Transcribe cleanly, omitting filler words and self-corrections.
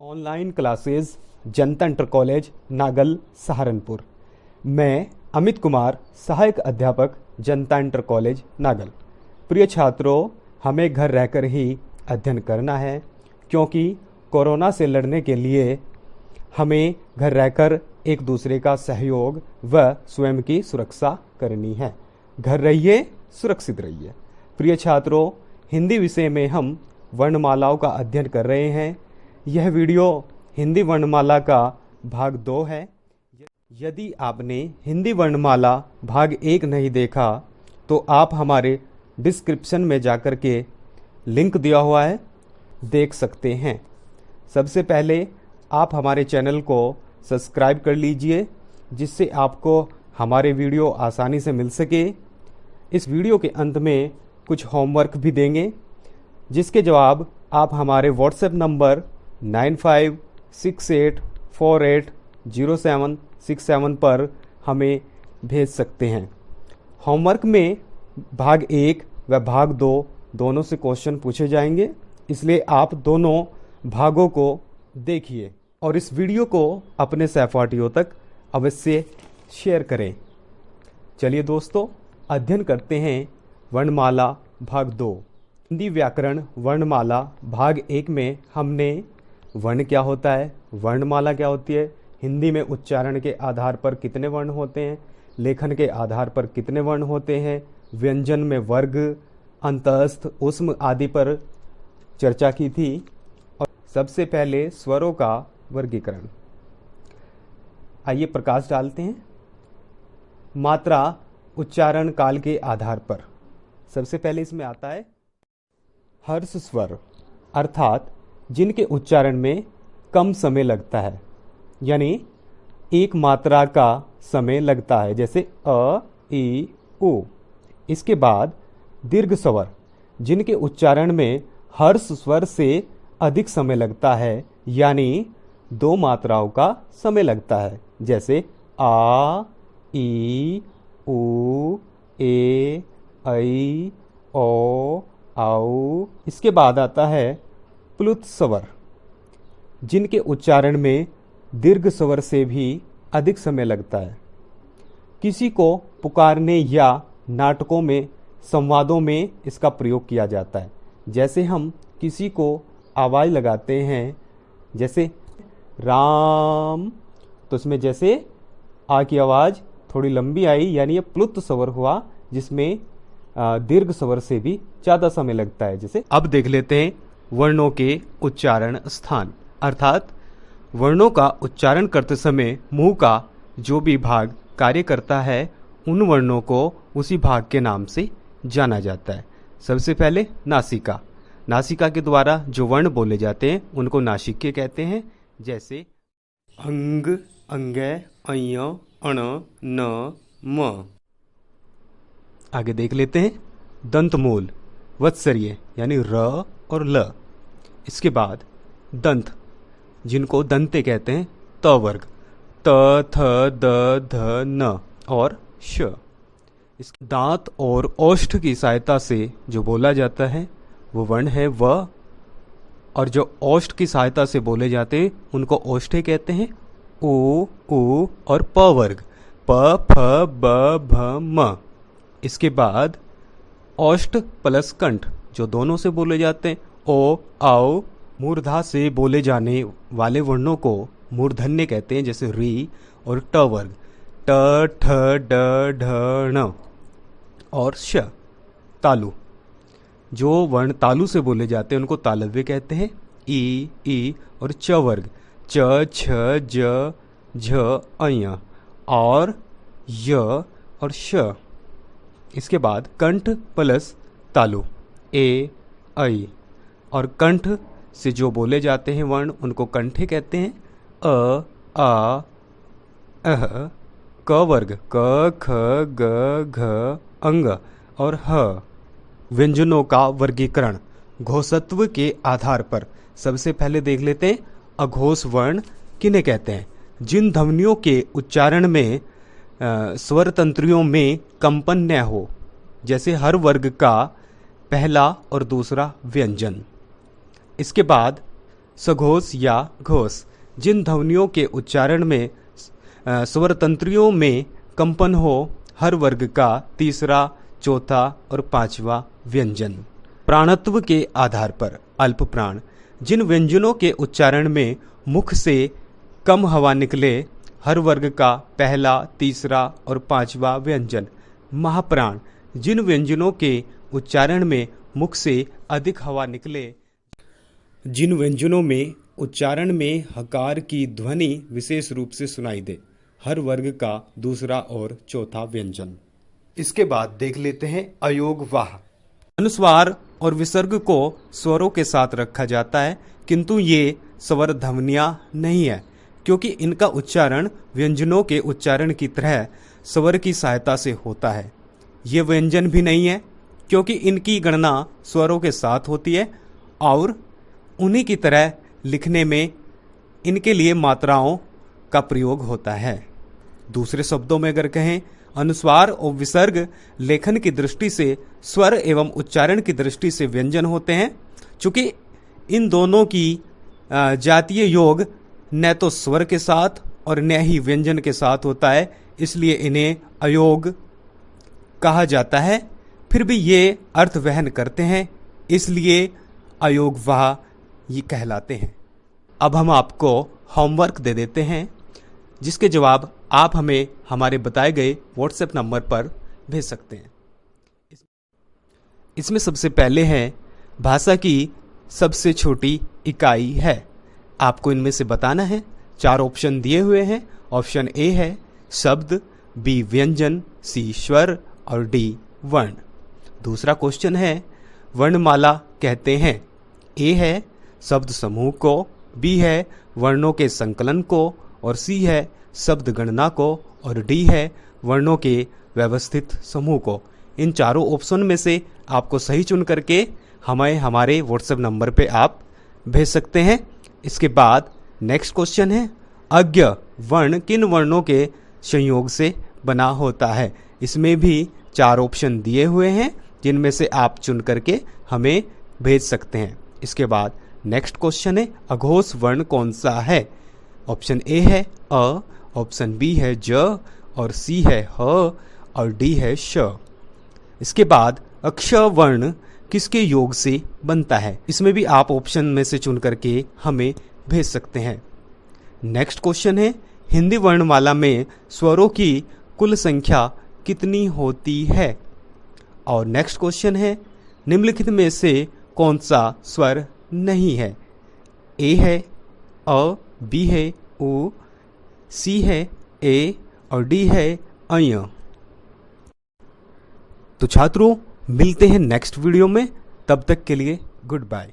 Online classes जनता inter college Nagal Saharanpur. मैं अमित कुमार, सहायक अध्यापक जनता इंटर कॉलेज नागल। प्रिय छात्रों, हमें घर रहकर ही अध्ययन करना है क्योंकि कोरोना से लड़ने के लिए हमें घर रहकर एक दूसरे का सहयोग व स्वयं की सुरक्षा करनी है। घर रहिए, सुरक्षित रहिए। प्रिय छात्रों, हिंदी विषय में हम वर्णमालाओं का अध्ययन कर रहे हैं। यह वीडियो हिंदी वर्णमाला का भाग 2 है। यदि आपने हिंदी वर्णमाला भाग 1 नहीं देखा तो आप हमारे डिस्क्रिप्शन में जाकर के लिंक दिया हुआ है, देख सकते हैं। सबसे पहले आप हमारे चैनल को सब्सक्राइब कर लीजिए जिससे आपको हमारे वीडियो आसानी से मिल सके। इस वीडियो के अंत में कुछ होमवर्क भी देंगे जिसके जवाब आप हमारे व्हाट्सएप नंबर 9568480767 पर हमें भेज सकते हैं। होमवर्क में भाग 1 व भाग 2 दोनों से क्वेश्चन पूछे जाएंगे, इसलिए आप दोनों भागों को देखिए और इस वीडियो को अपने सहपाठियों तक अवश्य शेयर करें। चलिए दोस्तों, अध्ययन करते हैं वर्णमाला भाग 2। हिंदी व्याकरण वर्णमाला भाग 1 में हमने वर्ण क्या होता है, वर्णमाला क्या होती है, हिंदी में उच्चारण के आधार पर कितने वर्ण होते हैं, लेखन के आधार पर कितने वर्ण होते हैं, व्यंजन में वर्ग, अंतस्थ, ऊष्म आदि पर चर्चा की थी। और सबसे पहले स्वरों का वर्गीकरण। आइए प्रकाश डालते हैं। मात्रा उच्चारण काल के आधार पर सबसे पहले इसमें आता है हर्ष स्वर, अर्थात जिनके उच्चारण में कम समय लगता है, यानी एक मात्रा का समय लगता है, जैसे अ, ई, उ। इसके बाद दीर्घ स्वर, जिनके उच्चारण में हर्ष स्वर से अधिक समय लगता है, यानी 2 मात्राओं का समय लगता है, जैसे आ, ई, उ, ए, ऐ, ओ, औ। इसके बाद आता है प्लुत स्वर, जिनके उच्चारण में दीर्घ स्वर से भी अधिक समय लगता है। किसी को पुकारने या नाटकों में, संवादों में इसका प्रयोग किया जाता है। जैसे हम किसी को आवाज़ लगाते हैं, जैसे राम, तो उसमें जैसे आ की आवाज़ थोड़ी लंबी आई, यानी ये प्लुत स्वर हुआ जिसमें दीर्घ स्वर से भी ज़्यादा समय लगता है। जैसे अब देख लेते हैं वर्णों के उच्चारण स्थान, अर्थात वर्णों का उच्चारण करते समय मुंह का जो भी भाग कार्य करता है उन वर्णों को उसी भाग के नाम से जाना जाता है। सबसे पहले नासिका। नासिका के द्वारा जो वर्ण बोले जाते हैं उनको नासिक्य कहते हैं, जैसे अंग, अंगे, अय, अण, न, म। आगे देख लेते हैं दंतमूल, वत्सर्य यानी र और ल। इसके बाद दंत, जिनको दंते कहते हैं, त वर्ग, त, थ, द, ध, न और श। इसके दांत और ओष्ठ की सहायता से जो बोला जाता है वो वर्ण है व, और जो ओष्ठ की सहायता से बोले जाते हैं उनको ओष्ठे कहते हैं, उ, उ और प वर्ग, प, फ, ब, भ, म। इसके बाद ओष्ठ प्लस कंठ, जो दोनों से बोले जाते हैं, ओ, औ। मूर्धा से बोले जाने वाले वर्णों को मूर्धन्य कहते हैं, जैसे री और ट वर्ग, ट, ठ, ड, ढ, ण और श। तालु, जो वर्ण तालु से बोले जाते हैं उनको तालव्य कहते हैं, ई, ई और च वर्ग, च, छ, ज, झ, अय और य और श। इसके बाद कंठ प्लस तालु, ए, ऐ, और कंठ से जो बोले जाते हैं वर्ण उनको कंठे कहते हैं, अ, आ, अह, क वर्ग, क, ख, ग, घ, अंग और ह। व्यंजनों का वर्गीकरण घोषत्व के आधार पर। सबसे पहले देख लेते हैं अघोष वर्ण किन्हें कहते हैं। जिन ध्वनियों के उच्चारण में स्वर तंत्रियों में कंपन न हो, जैसे हर वर्ग का पहला और दूसरा व्यंजन। इसके बाद सघोष या घोष। जिन ध्वनियों के उच्चारण में स्वर तंत्रियों में कंपन हो, हर वर्ग का तीसरा, चौथा और पांचवा व्यंजन। प्राणत्व के आधार पर अल्प प्राण। जिन व्यंजनों के उच्चारण में मुख से कम हवा निकले, हर वर्ग का पहला, तीसरा और पांचवा व्यंजन। महाप्राण। जिन व्यंजनों के उच्चारण में मुख से अधिक हवा निकले, जिन व्यंजनों में उच्चारण में हकार की ध्वनि विशेष रूप से सुनाई दे, हर वर्ग का दूसरा और चौथा व्यंजन। इसके बाद देख लेते हैं अयोगवाह। अनुस्वार और विसर्ग को स्वरों के साथ रखा जाता है, किंतु ये स्वर ध्वनियां नहीं है, क्योंकि इनका उच्चारण व्यंजनों के उच्चारण की तरह स्वर की सहायता से होता है। ये व्यंजन भी नहीं है, क्योंकि इनकी गणना स्वरों के साथ होती है और उन्हीं की तरह लिखने में इनके लिए मात्राओं का प्रयोग होता है। दूसरे शब्दों में अगर कहें, अनुस्वार और विसर्ग लेखन की दृष्टि से स्वर एवं उच्चारण की दृष्टि से व्यंजन होते हैं। चूंकि इन दोनों की जातीय योग न तो स्वर के साथ और न ही व्यंजन के साथ होता है, इसलिए इन्हें अयोग कहा जाता है। फिर भी ये अर्थ वहन करते हैं, इसलिए अयोगवाह ये कहलाते हैं। अब हम आपको होमवर्क दे देते हैं, जिसके जवाब आप हमें हमारे बताए गए व्हाट्सएप नंबर पर भेज सकते हैं। इसमें सबसे पहले है भाषा की सबसे छोटी इकाई है। आपको इनमें से बताना है। 4 ऑप्शन दिए हुए हैं। ऑप्शन ए है शब्द, बी व्यंजन, सी स्वर और डी वर्ण। दूसरा क्वेश्चन है वर्णमाला कहते हैं। ए है शब्द समूह को, बी है वर्णों के संकलन को और सी है शब्द गणना को और डी है वर्णों के व्यवस्थित समूह को। इन चारों ऑप्शन में से आपको सही चुन करके हमें हमारे व्हाट्सएप नंबर पे आप भेज सकते हैं। इसके बाद नेक्स्ट क्वेश्चन है अज्ञ वर्ण किन वर्णों के संयोग से बना होता है। इसमें भी 4 ऑप्शन दिए हुए हैं, जिनमें से आप चुन करके हमें भेज सकते हैं। इसके बाद नेक्स्ट क्वेश्चन है अघोष वर्ण कौन सा है। ऑप्शन ए है अ, ऑप्शन बी है ज और सी है ह और डी है श। इसके बाद अक्ष वर्ण किसके योग से बनता है। इसमें भी आप ऑप्शन में से चुन करके हमें भेज सकते हैं। नेक्स्ट क्वेश्चन है हिंदी वर्णमाला में स्वरों की कुल संख्या कितनी होती है। और नेक्स्ट क्वेश्चन है निम्नलिखित में से कौन सा स्वर नहीं है। ए है अ, बी है उ, सी है ए और डी है अय। तो छात्रों मिलते हैं नेक्स्ट वीडियो में, तब तक के लिए गुड बाय।